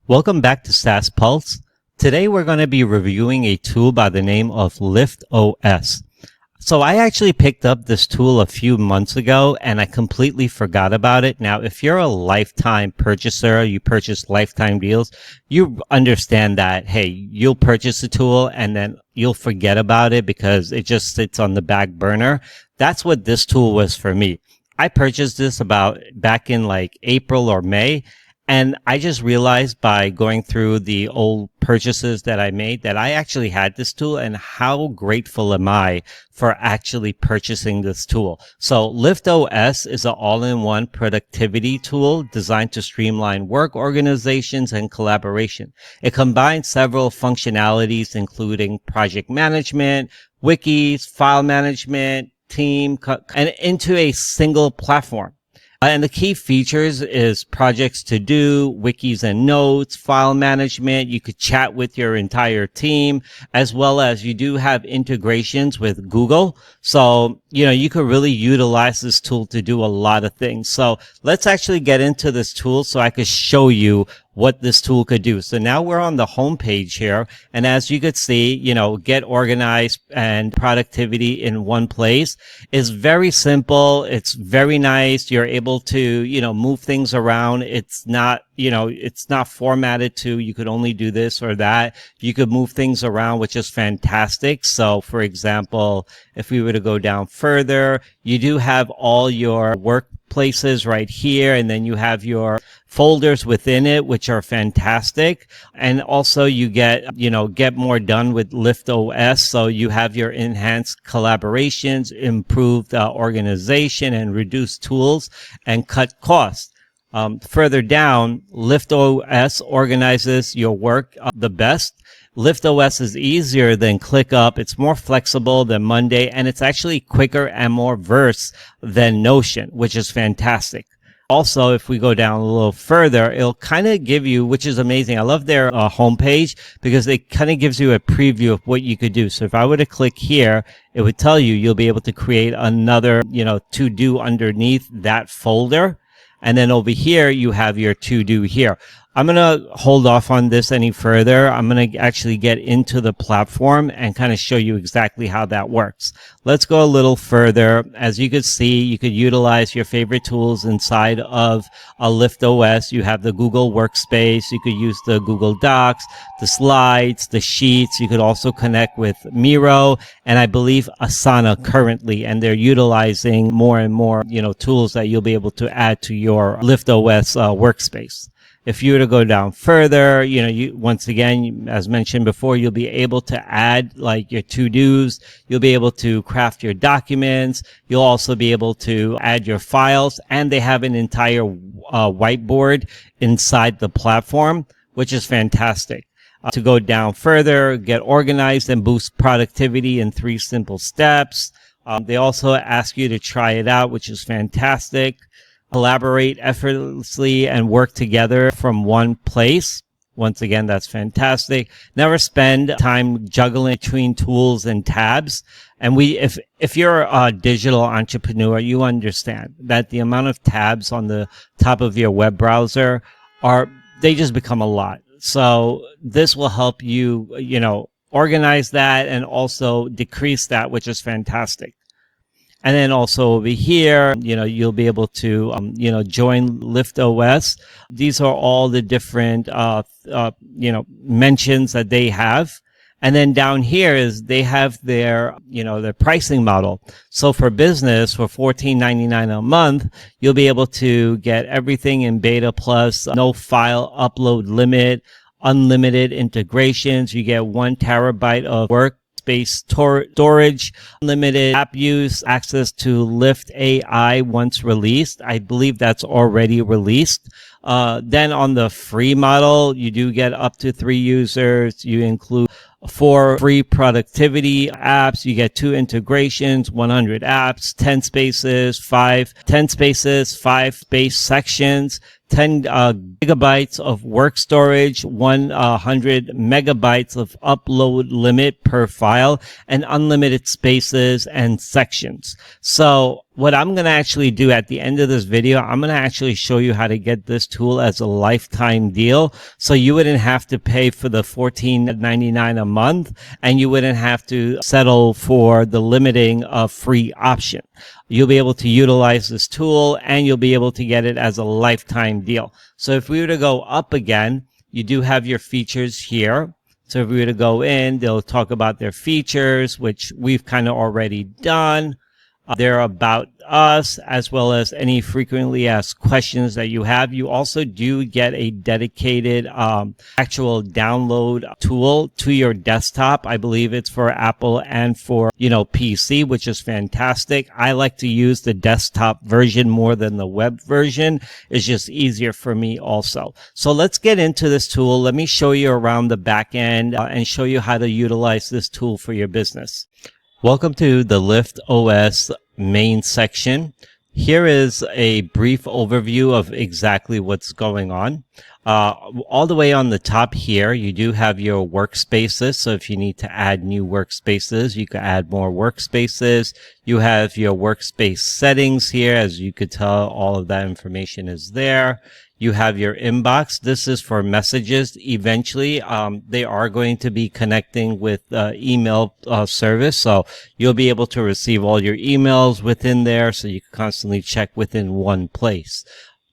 Welcome back to SaaS Pulse. Today we're going to be reviewing a tool by the name of LIFTOS. So I actually picked up this tool a few months ago and I completely forgot about it. Now, if you're a lifetime purchaser, you purchase lifetime deals, you understand that, hey, you'll purchase a tool and then you'll forget about it because it just sits on the back burner. That's what this tool was for me. I purchased this back in like April or May. And I just realized by going through the old purchases that I made that I actually had this tool, and how grateful am I for actually purchasing this tool. So LIFTOS is an all-in-one productivity tool designed to streamline work organizations and collaboration. It combines several functionalities, including project management, wikis, file management, team, and into a single platform. And the key features is projects to do, wikis and notes, file management. You could chat with your entire team, as well as you do have integrations with Google. So, you could really utilize this tool to do a lot of things. So let's actually get into this tool so I could show you what this tool could do. So now we're on the home page here. And as you could see, get organized and productivity in one place is very simple. It's very nice. You're able to, move things around. It's not, it's not formatted to, you could only do this or that. You could move things around, which is fantastic. So for example, if we were to go down further, you do have all your workplaces right here. And then you have your folders within it, which are fantastic. And also you get more done with LIFTOS. So you have your enhanced collaborations, improved organization, and reduced tools and cut costs. Further down, LIFTOS organizes your work the best. LIFTOS is easier than ClickUp. It's more flexible than Monday, and it's actually quicker and more verse than Notion, which is fantastic. Also, if we go down a little further, it'll kind of give you, which is amazing. I love their homepage because it kind of gives you a preview of what you could do. So if I were to click here, it would tell you you'll be able to create another, to do underneath that folder. And then over here, you have your to do here. I'm going to hold off on this any further. I'm going to actually get into the platform and kind of show you exactly how that works. Let's go a little further. As you can see, you could utilize your favorite tools inside of a LIFTOS. You have the Google Workspace. You could use the Google Docs, the slides, the sheets. You could also connect with Miro and I believe Asana currently, and they're utilizing more and more, tools that you'll be able to add to your LIFTOS workspace. If you were to go down further, once again, as mentioned before, you'll be able to add like your to-dos. You'll be able to craft your documents. You'll also be able to add your files, and they have an entire whiteboard inside the platform, which is fantastic. To go down further, get organized and boost productivity in 3 simple steps. They also ask you to try it out, which is fantastic. Collaborate effortlessly and work together from one place. Once again, that's fantastic. Never spend time juggling between tools and tabs. And if you're a digital entrepreneur, you understand that the amount of tabs on the top of your web browser they just become a lot. So this will help you, organize that and also decrease that, which is fantastic. And then also over here, you'll be able to, join LIFTOS. These are all the different, mentions that they have. And then down here is they have their, their pricing model. So for business, for $14.99 a month, you'll be able to get everything in beta plus, no file upload limit, unlimited integrations. You get 1 terabyte of workspace storage, unlimited app use, access to Lift AI once released. I believe that's already released. Then on the free model, you do get up to 3 users. You include 4 free productivity apps. You get 2 integrations, 100 apps, 10 spaces, 5 space sections, 10 gigabytes of work storage, 100 megabytes of upload limit per file, and unlimited spaces and sections. So what I'm going to actually do at the end of this video, I'm going to actually show you how to get this tool as a lifetime deal. So you wouldn't have to pay for the $14.99 a month, and you wouldn't have to settle for the limiting of free option. You'll be able to utilize this tool, and you'll be able to get it as a lifetime deal. So if we were to go up again, you do have your features here. So if we were to go in, they'll talk about their features, which we've kind of already done. They're about us, as well as any frequently asked questions that you have. You also do get a dedicated actual download tool to your desktop. I believe it's for Apple and for, PC, which is fantastic. I like to use the desktop version more than the web version. It's just easier for me also. So let's get into this tool. Let me show you around the back end and show you how to utilize this tool for your business. Welcome to the LiftOS main section. Here is a brief overview of exactly what's going on. All the way on the top here, you do have your workspaces. So if you need to add new workspaces, you can add more workspaces. You have your workspace settings here. As you could tell, all of that information is there. You have your inbox. This is for messages. Eventually, they are going to be connecting with email service. So you'll be able to receive all your emails within there. So you can constantly check within one place.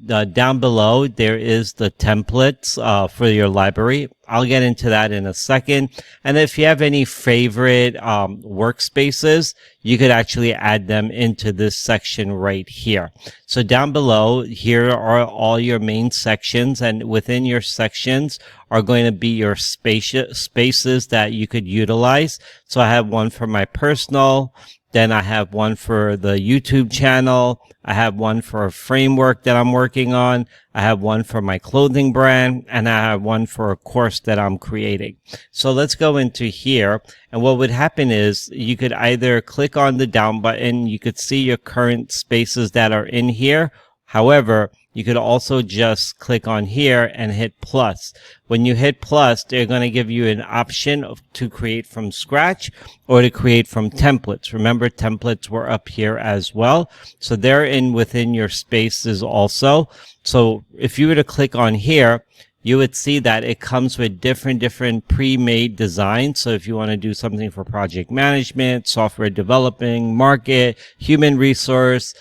Down below, there is the templates for your library. I'll get into that in a second. And if you have any favorite workspaces, you could actually add them into this section right here. So down below, here are all your main sections, and within your sections are going to be your spaces that you could utilize. So I have one for my personal, then I have one for the YouTube channel. I have one for a framework that I'm working on. I have one for my clothing brand, and I have one for a course that I'm creating. So let's go into here. And what would happen is you could either click on the down button. You could see your current spaces that are in here. However, you could also just click on here and hit plus. When you hit plus, they're going to give you an option to create from scratch or to create from templates. Remember, templates were up here as well. So they're within your spaces also. So if you were to click on here, you would see that it comes with different pre-made designs. So if you want to do something for project management, software developing, market, human resource,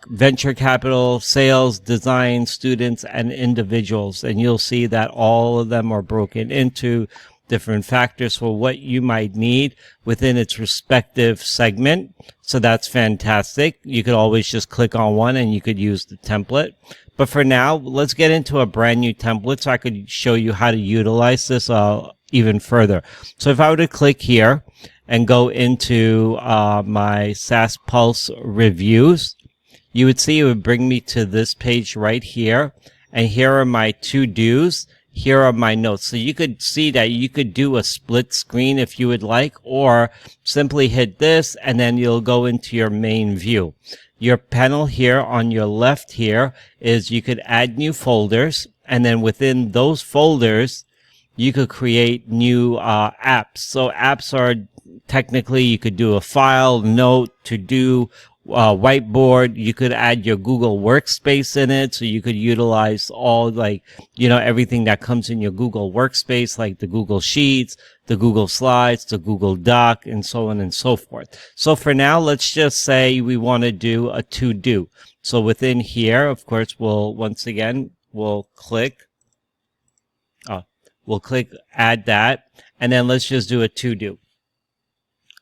venture capital, sales, design, students, and individuals. And you'll see that all of them are broken into different factors for what you might need within its respective segment. So that's fantastic. You could always just click on one and you could use the template. But for now, let's get into a brand new template so I could show you how to utilize this even further. So if I were to click here and go into my SaaS Pulse reviews, you would see it would bring me to this page right here. And here are my to-dos. Here are my notes. So you could see that you could do a split screen if you would like, or simply hit this and then you'll go into your main view. Your panel here on your left here is you could add new folders, and then within those folders, you could create new apps. So apps are technically, you could do a file, note, to-do, whiteboard. You could add your Google Workspace in it, so you could utilize all everything that comes in your Google Workspace, like the Google Sheets, the Google Slides, the Google Doc, and so on and so forth. So for now, let's just say we want to do a to-do. So within here, of course, we'll click add that, and then let's just do a to-do.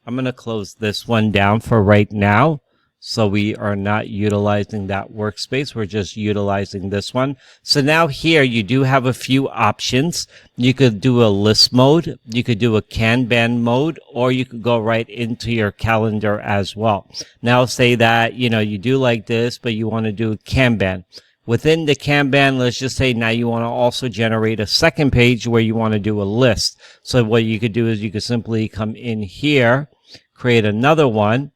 I'm going to close this one down for right now. So we are not utilizing that workspace. We're just utilizing this one. So now here you do have a few options. You could do a list mode. You could do a Kanban mode, or you could go right into your calendar as well. Now say that, you do like this, but you want to do Kanban. Within the Kanban, let's just say now you want to also generate a second page where you want to do a list. So what you could do is you could simply come in here, create another one,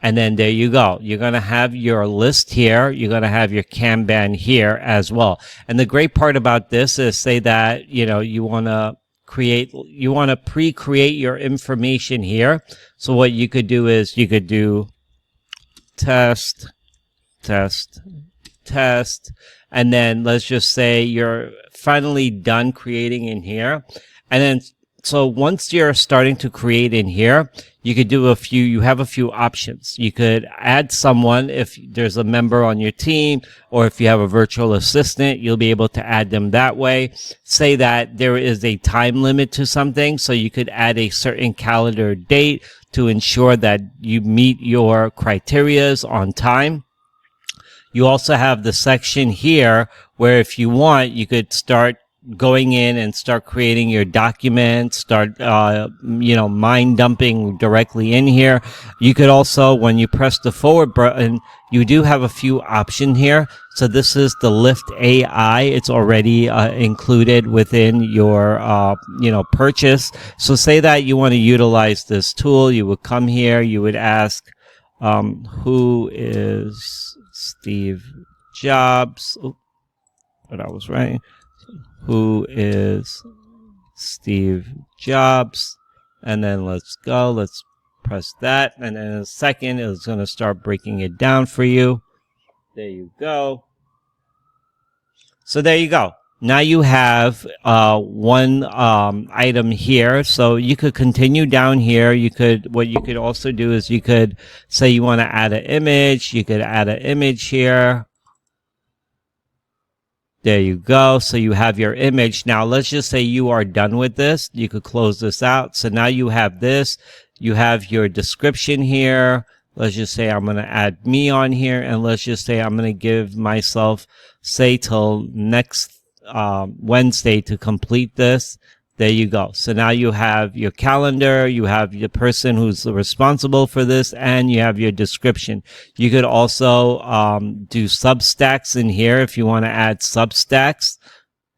and then there you go. You're going to have your list here. You're going to have your Kanban here as well. And the great part about this is, say that, you want to pre-create your information here. So what you could do is you could do test, test, test. And then let's just say you're finally done creating in here. And then, so once you're starting to create in here, you could do you have a few options. You could add someone if there's a member on your team, or if you have a virtual assistant, you'll be able to add them that way. Say that there is a time limit to something, so you could add a certain calendar date to ensure that you meet your criterias on time. You also have the section here where if you want, you could start going in and start creating your documents, start, mind dumping directly in here. You could also, when you press the forward button, you do have a few options here. So this is the Lift AI. It's already included within your, purchase. So say that you want to utilize this tool, you would come here, you would ask, who is Steve Jobs? Oh, but I was right. Who is Steve Jobs? And then let's go. Let's press that. And then in a second, it's going to start breaking it down for you. There you go. So there you go. Now you have one item here. So you could continue down here. What you could also do is you could say you want to add an image. You could add an image here. There you go. So you have your image. Now let's just say you are done with this. You could close this out. So now you have this. You have your description here. Let's just say I'm going to add me on here. And let's just say I'm going to give myself, say, till next Wednesday to complete this. There you go. So now you have your calendar, you have the person who's responsible for this, and you have your description. You could also do substacks in here if you want to add substacks.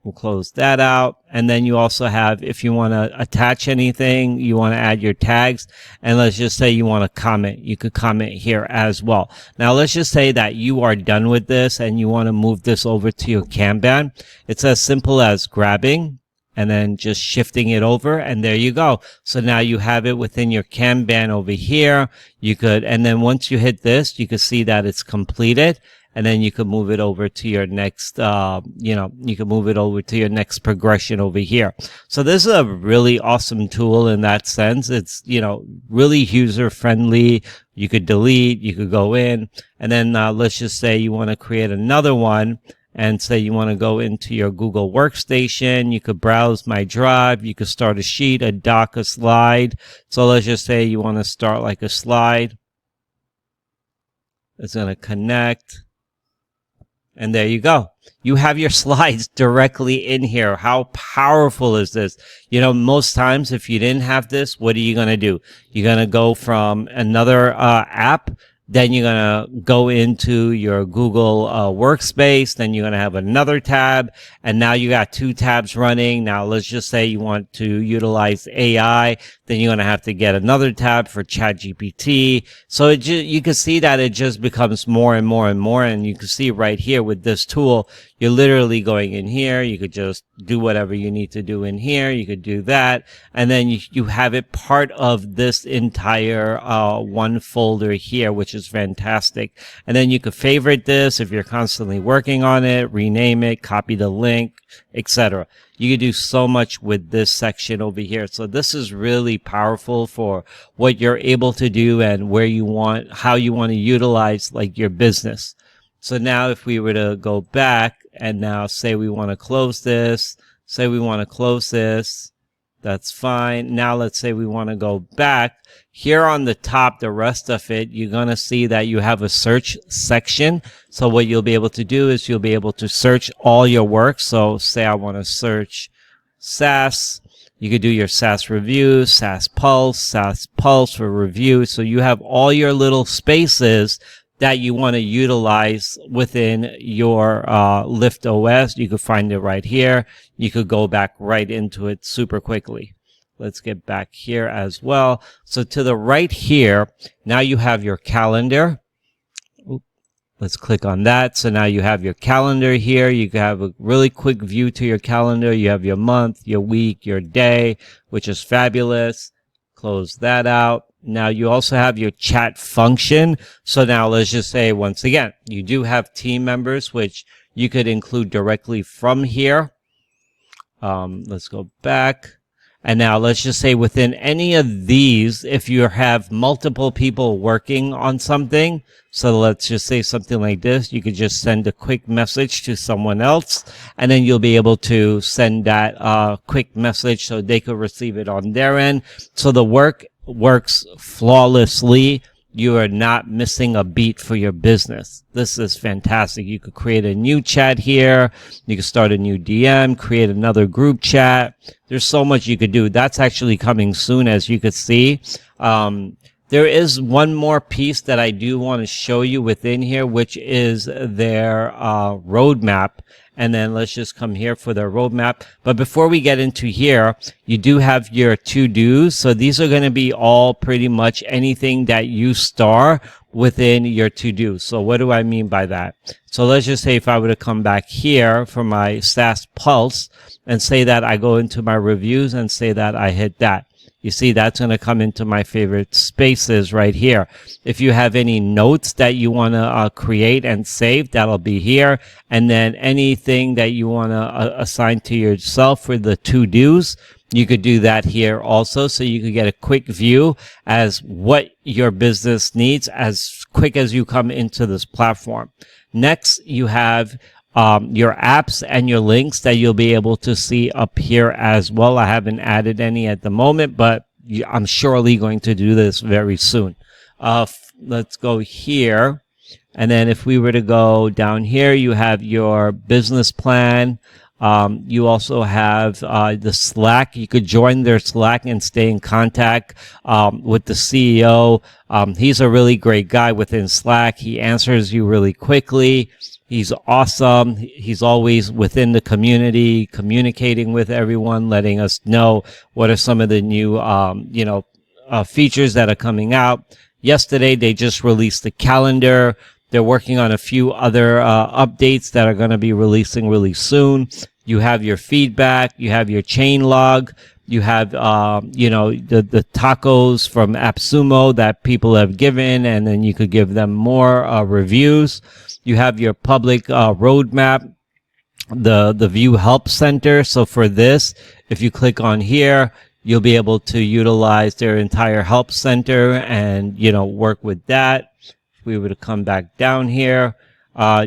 We'll close that out. And then you also have, if you want to attach anything, you want to add your tags. And let's just say you want to comment. You could comment here as well. Now, let's just say that you are done with this and you want to move this over to your Kanban. It's as simple as grabbing and then just shifting it over, and there you go. So now you have it within your Kanban over here. And then once you hit this, you can see that it's completed, and then you can move it over to your next, you can move it over to your next progression over here. So this is a really awesome tool in that sense. It's, really user friendly. You could delete, you could go in, and then let's just say you want to create another one. And say you want to go into your Google Workstation, you could browse my drive, you could start a sheet, a doc, a slide. So let's just say you want to start like a slide. It's going to connect. And there you go. You have your slides directly in here. How powerful is this? Most times if you didn't have this, what are you going to do? You're going to go from another app. Then you're going to go into your Google Workspace. Then you're going to have another tab. And now you got two tabs running. Now let's just say you want to utilize AI. Then you're going to have to get another tab for ChatGPT. So you can see that it just becomes more and more and more. And you can see right here with this tool, you're literally going in here. You could just do whatever you need to do in here. You could do that. And then you have it part of this entire one folder here, which is fantastic. And then you could favorite this if you're constantly working on it, rename it, copy the link, etc. You can do so much with this section over here. So this is really powerful for what you're able to do and how you want to utilize like your business. So now if we were to go back and now say we want to close this, that's fine. Now let's say we want to go back. Here on the top, the rest of it, you're going to see that you have a search section. So what you'll be able to do is you'll be able to search all your work. So say I want to search SaaS. You could do your SaaS review, SaaS Pulse for review. So you have all your little spaces that you want to utilize within your LiftOS. You could find it right here. You could go back right into it super quickly. Let's get back here as well. So to the right here, now you have your calendar. Let's click on that. So now you have your calendar here. You can have a really quick view to your calendar. You have your month, your week, your day, which is fabulous. Close that out. Now you also have your chat function. So now let's just say, once again, you do have team members, which you could include directly from here. Let's go back. And now let's just say within any of these, if you have multiple people working on something, so let's just say something like this, you could just send a quick message to someone else, and then you'll be able to send that quick message so they could receive it on their end. So the work works flawlessly. You are not missing a beat for your business. This is fantastic. You could create a new chat here. You could start a new DM, create another group chat. There's so much you could do. That's actually coming soon, as you could see. There is one more piece that I do want to show you within here, which is their roadmap. And then let's just come here for their roadmap. But before we get into here, you do have your to-dos. So these are going to be all pretty much anything that you star within your to-do. So what do I mean by that? So let's just say if I were to come back here for my SaaS Pulse and say that I go into my reviews and say that I hit that. You see, that's going to come into my favorite spaces right here. If you have any notes that you want to create and save, that'll be here. And then anything that you want to assign to yourself for the to-dos, you could do that here also. So you could get a quick view as what your business needs as quick as you come into this platform. Next, you have your apps and your links that you'll be able to see up here as well. I haven't added any at the moment, but I'm surely going to do this very soon. Let's go here. And then if we were to go down here, you have your business plan. You also have the Slack. You could join their Slack and stay in contact with the CEO. He's a really great guy within Slack. He answers you really quickly. He's awesome. He's always within the community, communicating with everyone, letting us know what are some of the new, features that are coming out. Yesterday, they just released the calendar. They're working on a few other updates that are going to be releasing really soon. You have your feedback. You have your chain log. You have, the tacos from AppSumo that people have given, and then you could give them more reviews. You have your public roadmap, the View Help Center. So for this, if you click on here, you'll be able to utilize their entire help center and, work with that. If we were to come back down here,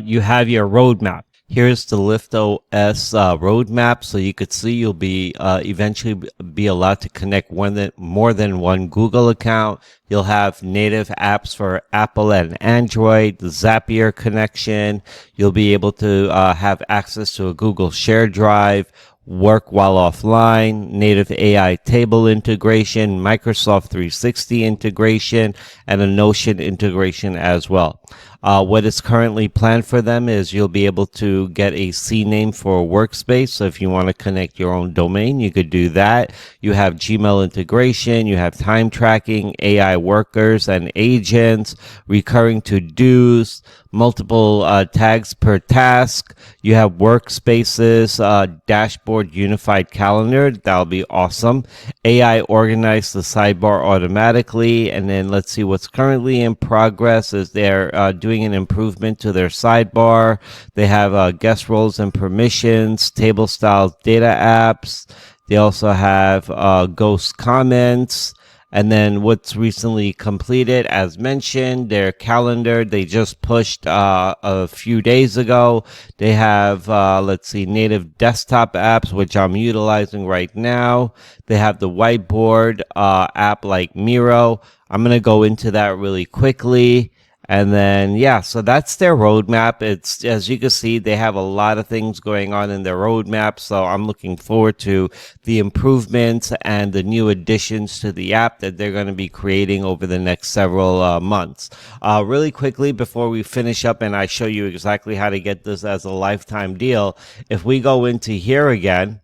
you have your roadmap. Here's the LiftOS roadmap. So you could see you'll be eventually be allowed to connect more than one Google account. You'll have native apps for Apple and Android, the Zapier connection. You'll be able to have access to a Google Share Drive, work while offline, native AI table integration, Microsoft 360 integration, and a Notion integration as well. What is currently planned for them is you'll be able to get a CNAME for a workspace. So if you want to connect your own domain, you could do that. You have Gmail integration, you have time tracking, AI workers and agents, recurring to-dos, multiple tags per task. You have workspaces, dashboard, unified calendar. That'll be awesome. AI organize the sidebar automatically. And then let's see what's currently in progress is they're doing an improvement to their sidebar. They have guest roles and permissions, table styles, data apps. They also have ghost comments. And then what's recently completed, as mentioned, their calendar, they just pushed a few days ago. They have, native desktop apps, which I'm utilizing right now. They have the whiteboard app like Miro. I'm going to go into that really quickly. And then, so that's their roadmap. It's, as you can see, they have a lot of things going on in their roadmap. So I'm looking forward to the improvements and the new additions to the app that they're going to be creating over the next several months. Really quickly, before we finish up and I show you exactly how to get this as a lifetime deal, if we go into here again,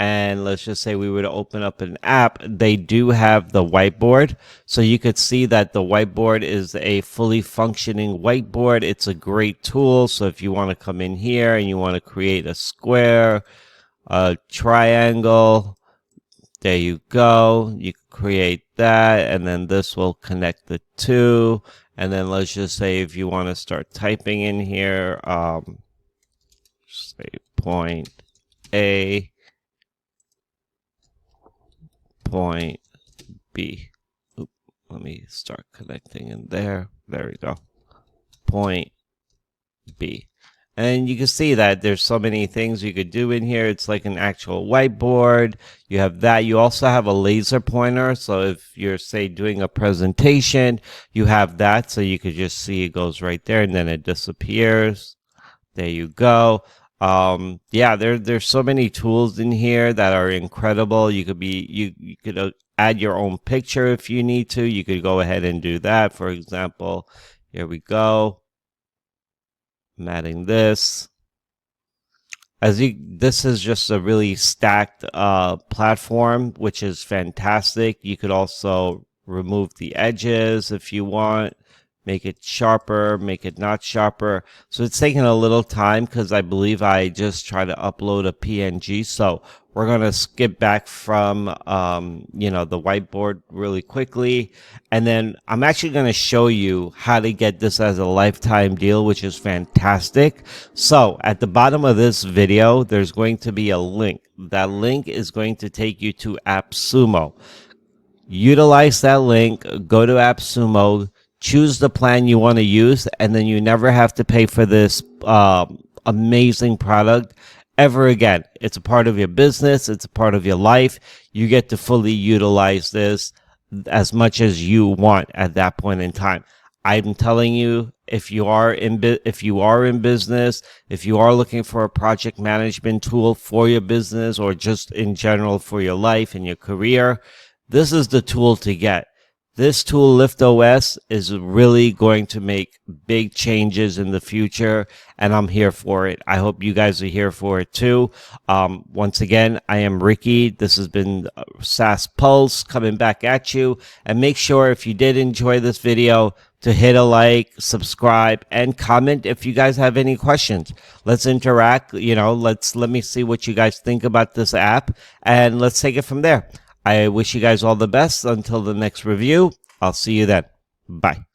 and let's just say we were to open up an app, they do have the whiteboard. So you could see that the whiteboard is a fully functioning whiteboard. It's a great tool. So if you want to come in here and you want to create a square, a triangle, There you go. You create that, and then this will connect the two. And then let's just say if you want to start typing in here, say point A, point B. Oop, let me start connecting in there. There we go. Point B. And you can see that there's so many things you could do in here. It's like an actual whiteboard. You have that. You also have a laser pointer. So if you're, say, doing a presentation, you have that. So you could just see it goes right there and then it disappears. There you go. Yeah, there's so many tools in here that are incredible. You could add your own picture if you need to. You could go ahead and do that. For example, here we go. I'm adding this. This is just a really stacked platform, which is fantastic. You could also remove the edges if you want, make it sharper, make it not sharper. So it's taking a little time because I believe I just tried to upload a PNG. So we're going to skip back from, the whiteboard really quickly. And then I'm actually going to show you how to get this as a lifetime deal, which is fantastic. So at the bottom of this video, there's going to be a link. That link is going to take you to AppSumo. Utilize that link, go to AppSumo, choose the plan you want to use, and then you never have to pay for this amazing product ever again. It's a part of your business. It's a part of your life. You get to fully utilize this as much as you want at that point in time. I'm telling you, if you are in business, if you are looking for a project management tool for your business or just in general for your life and your career, this is the tool to get. This tool, LiftOS, is really going to make big changes in the future, and I'm here for it. I hope you guys are here for it too. Once again, I am Ricky. This has been SaaS Pulse coming back at you. And make sure, if you did enjoy this video, to hit a like, subscribe, and comment if you guys have any questions. Let's interact. Let me see what you guys think about this app, and let's take it from there. I wish you guys all the best until the next review. I'll see you then. Bye.